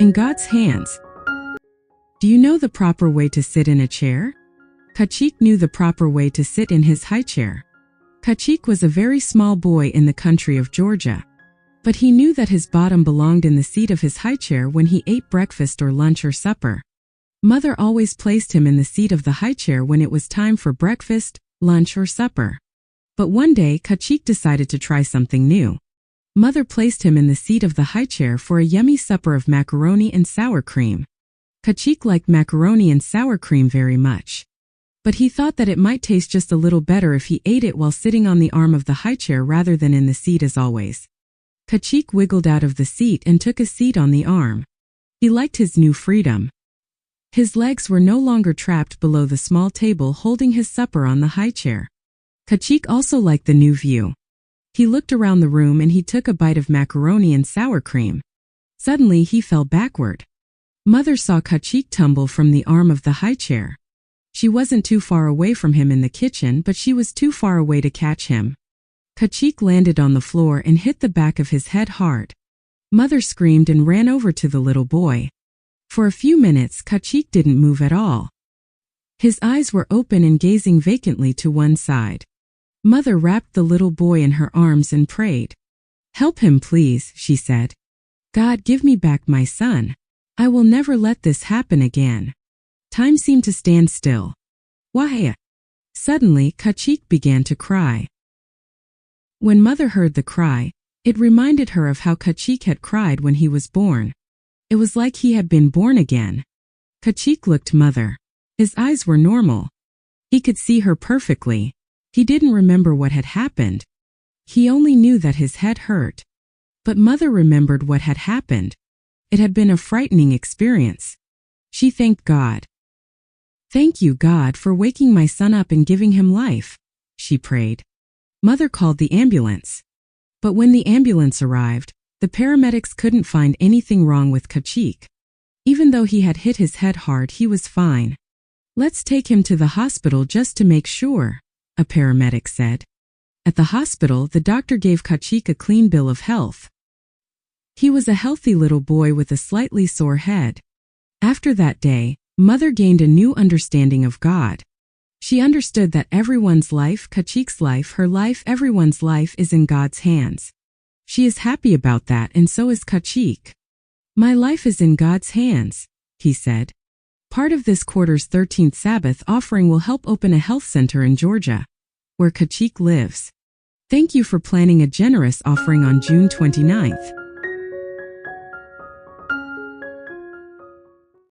In God's hands. Do you know the proper way to sit in a chair? Khachik knew the proper way to sit in his high chair. Khachik was a very small boy in the country of Georgia. But he knew that his bottom belonged in the seat of his high chair when he ate breakfast or lunch or supper. Mother always placed him in the seat of the high chair when it was time for breakfast, lunch or supper. But one day Khachik decided to try something new. Mother placed him in the seat of the high chair for a yummy supper of macaroni and sour cream. Khachik liked macaroni and sour cream very much. But he thought that it might taste just a little better if he ate it while sitting on the arm of the high chair rather than in the seat as always. Khachik wiggled out of the seat and took a seat on the arm. He liked his new freedom. His legs were no longer trapped below the small table holding his supper on the high chair. Khachik also liked the new view. He looked around the room and he took a bite of macaroni and sour cream. Suddenly he fell backward. Mother saw Khachik tumble from the arm of the high chair. She wasn't too far away from him in the kitchen, but she was too far away to catch him. Khachik landed on the floor and hit the back of his head hard. Mother screamed and ran over to the little boy. For a few minutes Khachik didn't move at all. His eyes were open and gazing vacantly to one side. Mother wrapped the little boy in her arms and prayed. "Help him, please," she said. "God, give me back my son. I will never let this happen again." Time seemed to stand still. Why? Suddenly Khachik began to cry. When Mother heard the cry, it reminded her of how Khachik had cried when he was born. It was like he had been born again. Khachik looked Mother. His eyes were normal. He could see her perfectly. He didn't remember what had happened. He only knew that his head hurt. But Mother remembered what had happened. It had been a frightening experience. She thanked God. "Thank you, God, for waking my son up and giving him life," she prayed. Mother called the ambulance. But when the ambulance arrived, the paramedics couldn't find anything wrong with Khachik. Even though he had hit his head hard, he was fine. "Let's take him to the hospital just to make sure," a paramedic said. At the hospital, the doctor gave Khachik a clean bill of health. He was a healthy little boy with a slightly sore head. After that day, Mother gained a new understanding of God. She understood that everyone's life, Khachik's life, her life, everyone's life is in God's hands. She is happy about that, and so is Khachik. "My life is in God's hands," he said. Part of this quarter's 13th Sabbath offering will help open a health center in Georgia, where Khachik lives. Thank you for planning a generous offering on June 29th.